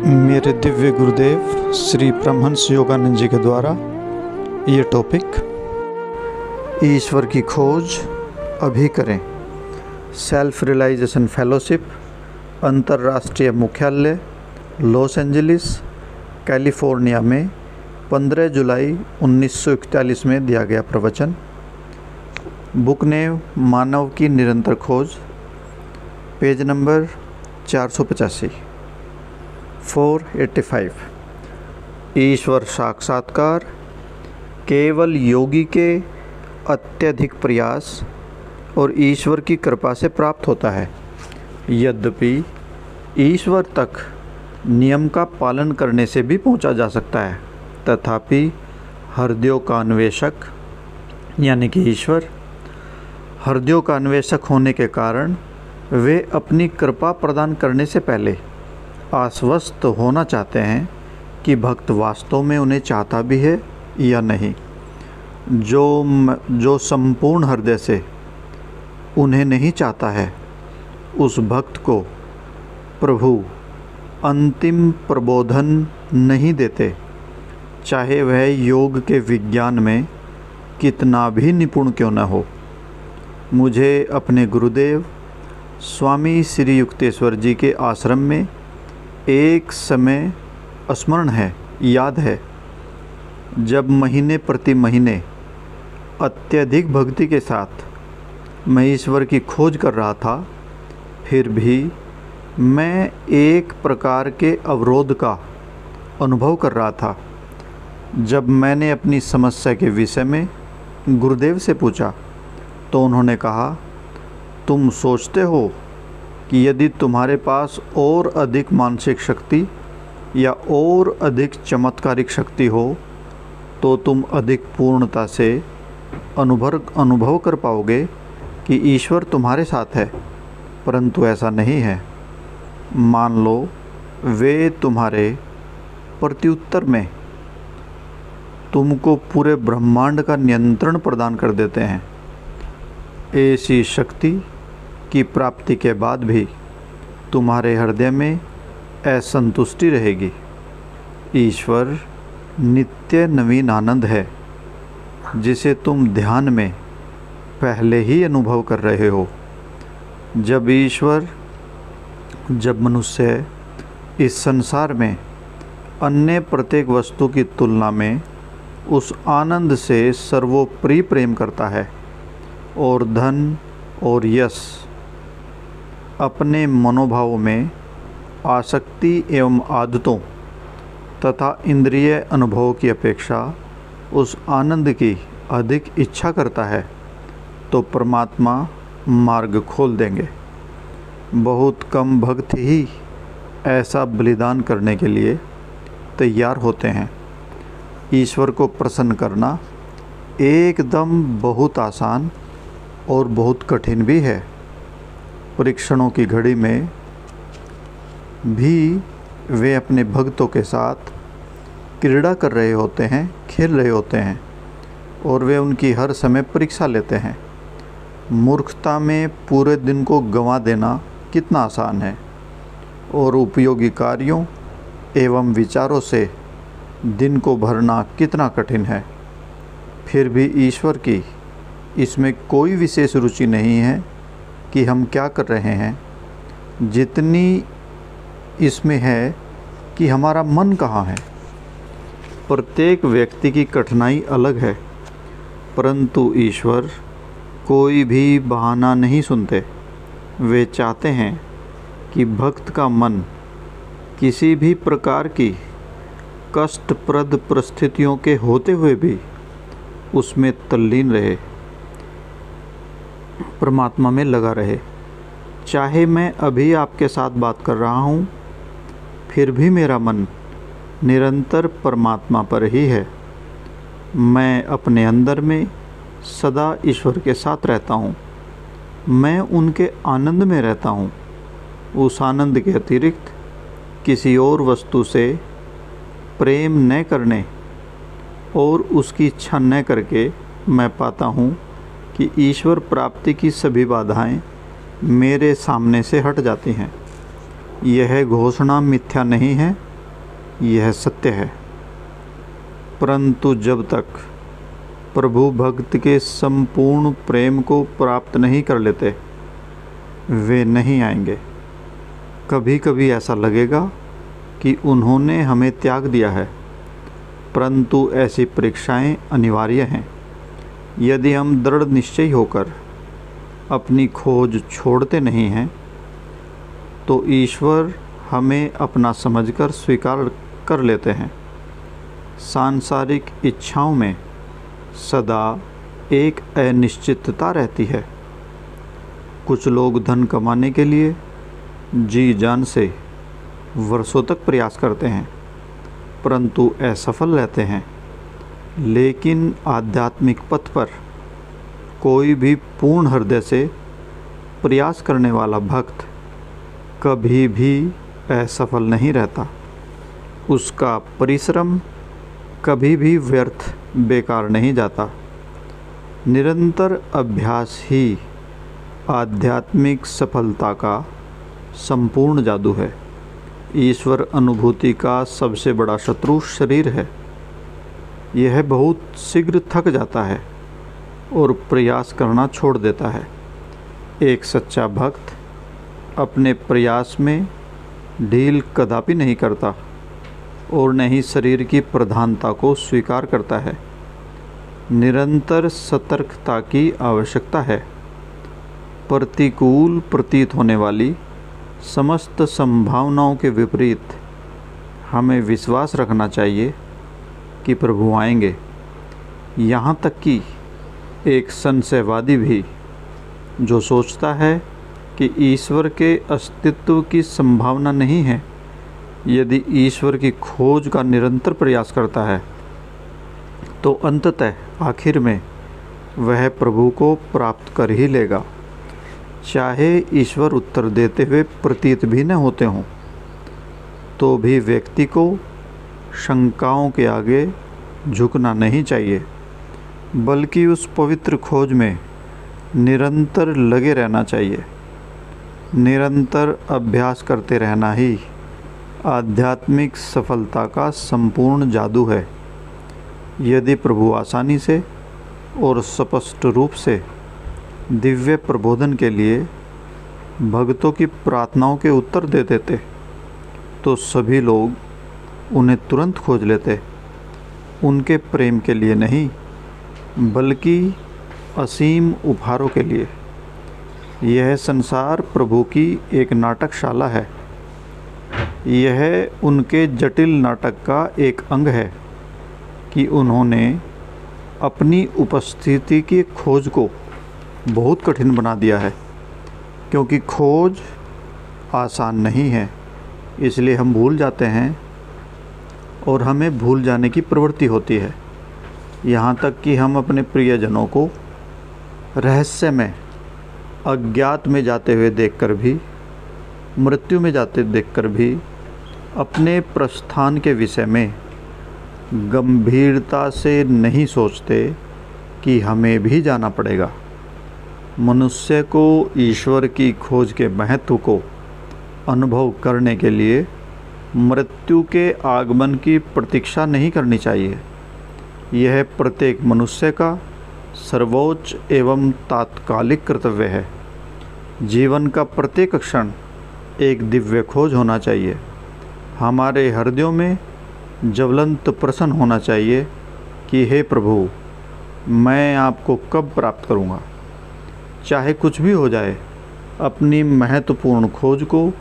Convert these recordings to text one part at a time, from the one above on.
मेरे दिव्य गुरुदेव श्री परमहंस योगानंद जी के द्वारा ये टॉपिक ईश्वर की खोज अभी करें, सेल्फ रियलाइजेशन फेलोशिप, अंतर्राष्ट्रीय मुख्यालय लॉस एंजलिस कैलिफोर्निया में 15 जुलाई 1941 में दिया गया प्रवचन। बुक नेम मानव की निरंतर खोज, पेज नंबर 485। 485। ईश्वर साक्षात्कार केवल योगी के अत्यधिक प्रयास और ईश्वर की कृपा से प्राप्त होता है। यद्यपि ईश्वर तक नियम का पालन करने से भी पहुंचा जा सकता है, तथापि हृदयों का अन्वेषक यानी कि ईश्वर हृदयों का अन्वेषक होने के कारण वे अपनी कृपा प्रदान करने से पहले आश्वस्त होना चाहते हैं कि भक्त वास्तव में उन्हें चाहता भी है या नहीं। जो संपूर्ण हृदय से उन्हें नहीं चाहता है, उस भक्त को प्रभु अंतिम प्रबोधन नहीं देते, चाहे वह योग के विज्ञान में कितना भी निपुण क्यों न हो। मुझे अपने गुरुदेव स्वामी श्री युक्तेश्वर जी के आश्रम में एक समय स्मरण है, याद है, जब महीने प्रति महीने अत्यधिक भक्ति के साथ मैं ईश्वर की खोज कर रहा था, फिर भी मैं एक प्रकार के अवरोध का अनुभव कर रहा था। जब मैंने अपनी समस्या के विषय में गुरुदेव से पूछा तो उन्होंने कहा, तुम सोचते हो कि यदि तुम्हारे पास और अधिक मानसिक शक्ति या और अधिक चमत्कारिक शक्ति हो तो तुम अधिक पूर्णता से अनुभव कर पाओगे कि ईश्वर तुम्हारे साथ है, परंतु ऐसा नहीं है। मान लो वे तुम्हारे प्रत्युत्तर में तुमको पूरे ब्रह्मांड का नियंत्रण प्रदान कर देते हैं। ऐसी शक्ति की प्राप्ति के बाद भी तुम्हारे हृदय में असंतुष्टि रहेगी। ईश्वर नित्य नवीन आनंद है, जिसे तुम ध्यान में पहले ही अनुभव कर रहे हो। जब मनुष्य इस संसार में अन्य प्रत्येक वस्तु की तुलना में उस आनंद से सर्वोपरि प्रेम करता है और धन और यश अपने मनोभावों में आसक्ति एवं आदतों तथा इंद्रिय अनुभव की अपेक्षा उस आनंद की अधिक इच्छा करता है, तो परमात्मा मार्ग खोल देंगे। बहुत कम भक्त ही ऐसा बलिदान करने के लिए तैयार होते हैं। ईश्वर को प्रसन्न करना एकदम बहुत आसान और बहुत कठिन भी है। परीक्षणों की घड़ी में भी वे अपने भक्तों के साथ क्रीड़ा कर रहे होते हैं, खेल रहे होते हैं, और वे उनकी हर समय परीक्षा लेते हैं। मूर्खता में पूरे दिन को गंवा देना कितना आसान है और उपयोगी कार्यों एवं विचारों से दिन को भरना कितना कठिन है। फिर भी ईश्वर की इसमें कोई विशेष रुचि नहीं है कि हम क्या कर रहे हैं, जितनी इसमें है कि हमारा मन कहाँ है। प्रत्येक व्यक्ति की कठिनाई अलग है, परंतु ईश्वर कोई भी बहाना नहीं सुनते। वे चाहते हैं कि भक्त का मन किसी भी प्रकार की कष्टप्रद परिस्थितियों के होते हुए भी उसमें तल्लीन रहे, परमात्मा में लगा रहे। चाहे मैं अभी आपके साथ बात कर रहा हूँ, फिर भी मेरा मन निरंतर परमात्मा पर ही है। मैं अपने अंदर में सदा ईश्वर के साथ रहता हूँ। मैं उनके आनंद में रहता हूँ। उस आनंद के अतिरिक्त किसी और वस्तु से प्रेम न करने और उसकी इच्छा न करके मैं पाता हूँ कि ईश्वर प्राप्ति की सभी बाधाएं मेरे सामने से हट जाती हैं। यह घोषणा मिथ्या नहीं है, यह सत्य है। परंतु जब तक प्रभु भक्त के संपूर्ण प्रेम को प्राप्त नहीं कर लेते, वे नहीं आएंगे। कभी कभी ऐसा लगेगा कि उन्होंने हमें त्याग दिया है, परंतु ऐसी परीक्षाएं अनिवार्य हैं। यदि हम दृढ़ निश्चयी होकर अपनी खोज छोड़ते नहीं हैं, तो ईश्वर हमें अपना समझकर स्वीकार कर लेते हैं। सांसारिक इच्छाओं में सदा एक अनिश्चितता रहती है। कुछ लोग धन कमाने के लिए जी जान से वर्षों तक प्रयास करते हैं, परंतु असफल रहते हैं। लेकिन आध्यात्मिक पथ पर कोई भी पूर्ण हृदय से प्रयास करने वाला भक्त कभी भी असफल नहीं रहता। उसका परिश्रम कभी भी व्यर्थ बेकार नहीं जाता। निरंतर अभ्यास ही आध्यात्मिक सफलता का संपूर्ण जादू है। ईश्वर अनुभूति का सबसे बड़ा शत्रु शरीर है। यह बहुत शीघ्र थक जाता है और प्रयास करना छोड़ देता है। एक सच्चा भक्त अपने प्रयास में ढील कदापि नहीं करता और न ही शरीर की प्रधानता को स्वीकार करता है। निरंतर सतर्कता की आवश्यकता है। प्रतिकूल प्रतीत होने वाली समस्त संभावनाओं के विपरीत हमें विश्वास रखना चाहिए कि प्रभु आएंगे। यहाँ तक कि एक संशयवादी भी जो सोचता है कि ईश्वर के अस्तित्व की संभावना नहीं है, यदि ईश्वर की खोज का निरंतर प्रयास करता है, तो अंततः आखिर में वह प्रभु को प्राप्त कर ही लेगा, चाहे ईश्वर उत्तर देते हुए प्रतीत भी न होते हों। तो भी व्यक्ति को शंकाओं के आगे झुकना नहीं चाहिए, बल्कि उस पवित्र खोज में निरंतर लगे रहना चाहिए। निरंतर अभ्यास करते रहना ही आध्यात्मिक सफलता का संपूर्ण जादू है। यदि प्रभु आसानी से और स्पष्ट रूप से दिव्य प्रबोधन के लिए भक्तों की प्रार्थनाओं के उत्तर दे देते, तो सभी लोग उन्हें तुरंत खोज लेते। उनके प्रेम के लिए नहीं, बल्कि असीम उपहारों के लिए। यह संसार प्रभु की एक नाटकशाला है। यह उनके जटिल नाटक का एक अंग है कि उन्होंने अपनी उपस्थिति की खोज को बहुत कठिन बना दिया है। क्योंकि खोज आसान नहीं है, इसलिए हम भूल जाते हैं और हमें भूल जाने की प्रवृत्ति होती है। यहाँ तक कि हम अपने प्रियजनों को रहस्य में अज्ञात में जाते हुए देखकर भी, मृत्यु में जाते देखकर भी अपने प्रस्थान के विषय में गंभीरता से नहीं सोचते कि हमें भी जाना पड़ेगा। मनुष्य को ईश्वर की खोज के महत्व को अनुभव करने के लिए मृत्यु के आगमन की प्रतीक्षा नहीं करनी चाहिए। यह प्रत्येक मनुष्य का सर्वोच्च एवं तात्कालिक कर्तव्य है। जीवन का प्रत्येक क्षण एक दिव्य खोज होना चाहिए। हमारे हृदयों में ज्वलंत प्रश्न होना चाहिए कि हे प्रभु, मैं आपको कब प्राप्त करूंगा। चाहे कुछ भी हो जाए, अपनी महत्वपूर्ण खोज को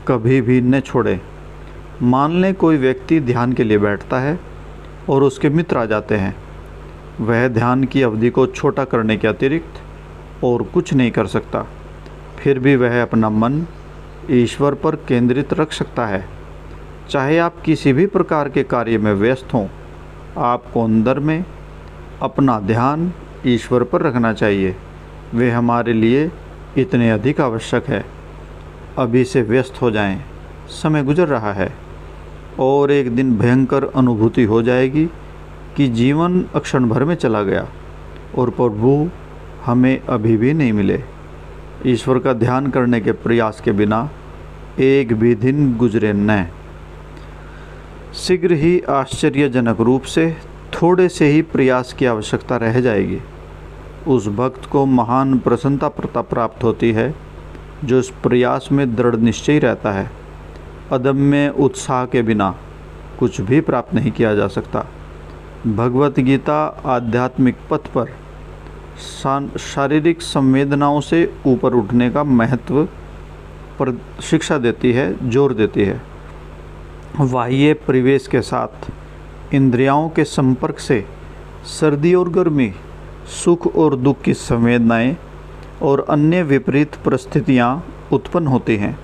कभी भी न छोड़ें। मान लें कोई व्यक्ति ध्यान के लिए बैठता है और उसके मित्र आ जाते हैं। वह ध्यान की अवधि को छोटा करने के अतिरिक्त और कुछ नहीं कर सकता। फिर भी वह अपना मन ईश्वर पर केंद्रित रख सकता है। चाहे आप किसी भी प्रकार के कार्य में व्यस्त हों, आपको अंदर में अपना ध्यान ईश्वर पर रखना चाहिए। वे हमारे लिए इतने अधिक आवश्यक है। अभी से व्यस्त हो जाएं, समय गुजर रहा है और एक दिन भयंकर अनुभूति हो जाएगी कि जीवन अक्षण भर में चला गया और प्रभु हमें अभी भी नहीं मिले। ईश्वर का ध्यान करने के प्रयास के बिना एक भी दिन गुजरे न। शीघ्र ही आश्चर्यजनक रूप से थोड़े से ही प्रयास की आवश्यकता रह जाएगी। उस भक्त को महान प्रसन्नता प्राप्त होती है जो इस प्रयास में दृढ़ निश्चयी रहता है। अदम्य उत्साह के बिना कुछ भी प्राप्त नहीं किया जा सकता। भगवत गीता आध्यात्मिक पथ पर शारीरिक संवेदनाओं से ऊपर उठने का महत्व पर शिक्षा देती है, जोर देती है। बाह्य परिवेश के साथ इंद्रियों के संपर्क से सर्दी और गर्मी, सुख और दुख की संवेदनाएं और अन्य विपरीत परिस्थितियां उत्पन्न होती हैं।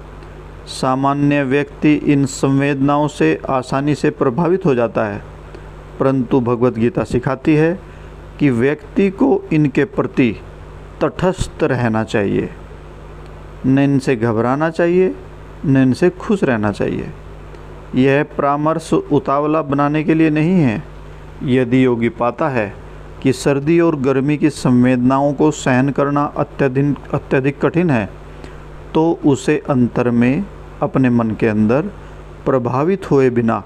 सामान्य व्यक्ति इन संवेदनाओं से आसानी से प्रभावित हो जाता है, परंतु भगवत गीता सिखाती है कि व्यक्ति को इनके प्रति तटस्थ रहना चाहिए। न इनसे घबराना चाहिए, न इनसे खुश रहना चाहिए। यह परामर्श उतावला बनाने के लिए नहीं है। यदि योगी पाता है कि सर्दी और गर्मी की संवेदनाओं को सहन करना अत्यधिक कठिन है, तो उसे अंतर में अपने मन के अंदर प्रभावित हुए बिना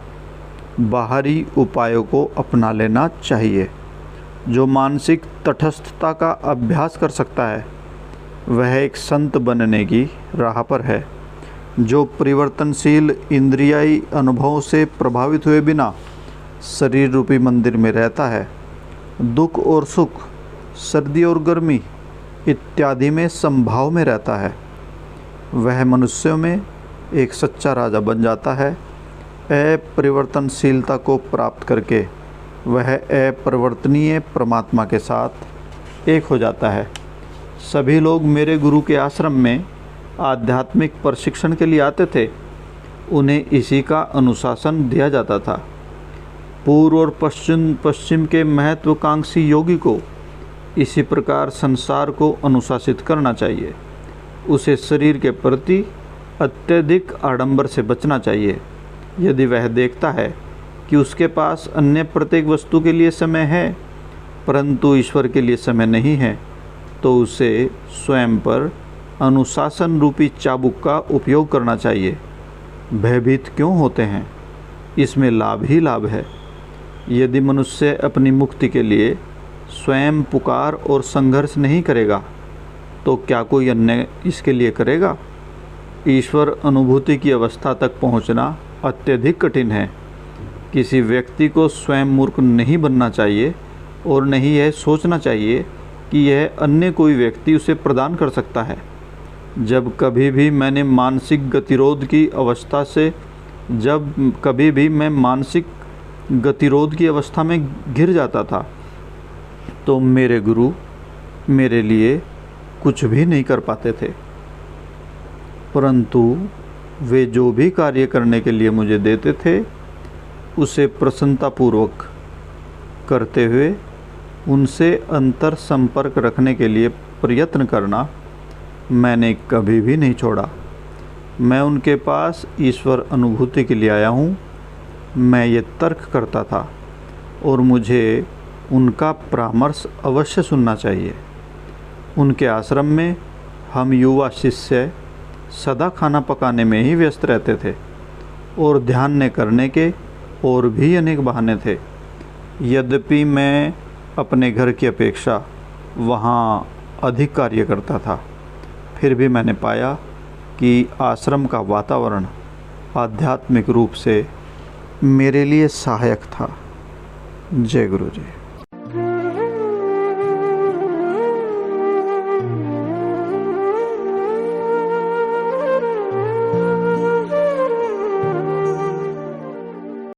बाहरी उपायों को अपना लेना चाहिए। जो मानसिक तटस्थता का अभ्यास कर सकता है वह एक संत बनने की राह पर है। जो परिवर्तनशील इंद्रियाई अनुभवों से प्रभावित हुए बिना शरीर रूपी मंदिर में रहता है, दुख और सुख, सर्दी और गर्मी इत्यादि में संभाव में रहता है, वह मनुष्यों में एक सच्चा राजा बन जाता है। अपरिवर्तनशीलता को प्राप्त करके वह अपरिवर्तनीय परमात्मा के साथ एक हो जाता है। सभी लोग मेरे गुरु के आश्रम में आध्यात्मिक प्रशिक्षण के लिए आते थे। उन्हें इसी का अनुशासन दिया जाता था। पूर्व और पश्चिम के महत्वाकांक्षी योगी को इसी प्रकार संसार को अनुशासित करना चाहिए। उसे शरीर के प्रति अत्यधिक आडंबर से बचना चाहिए। यदि वह देखता है कि उसके पास अन्य प्रत्येक वस्तु के लिए समय है परंतु ईश्वर के लिए समय नहीं है, तो उसे स्वयं पर अनुशासन रूपी चाबुक का उपयोग करना चाहिए। भयभीत क्यों होते हैं? इसमें लाभ ही लाभ है। यदि मनुष्य अपनी मुक्ति के लिए स्वयं पुकार और संघर्ष नहीं करेगा तो क्या कोई अन्य इसके लिए करेगा? ईश्वर अनुभूति की अवस्था तक पहुंचना अत्यधिक कठिन है। किसी व्यक्ति को स्वयं मूर्ख नहीं बनना चाहिए और नहीं यह सोचना चाहिए कि यह अन्य कोई व्यक्ति उसे प्रदान कर सकता है। जब कभी भी मैं मानसिक गतिरोध की अवस्था में घिर जाता था तो मेरे गुरु मेरे लिए कुछ भी नहीं कर पाते थे, परंतु वे जो भी कार्य करने के लिए मुझे देते थे उसे प्रसन्नतापूर्वक करते हुए उनसे अंतर संपर्क रखने के लिए प्रयत्न करना मैंने कभी भी नहीं छोड़ा। मैं उनके पास ईश्वर अनुभूति के लिए आया हूँ, मैं ये तर्क करता था और मुझे उनका परामर्श अवश्य सुनना चाहिए। उनके आश्रम में हम युवा शिष्य सदा खाना पकाने में ही व्यस्त रहते थे और ध्यान न करने के और भी अनेक बहाने थे। यद्यपि मैं अपने घर की अपेक्षा वहाँ अधिक कार्य करता था, फिर भी मैंने पाया कि आश्रम का वातावरण आध्यात्मिक रूप से मेरे लिए सहायक था। जय गुरु जी।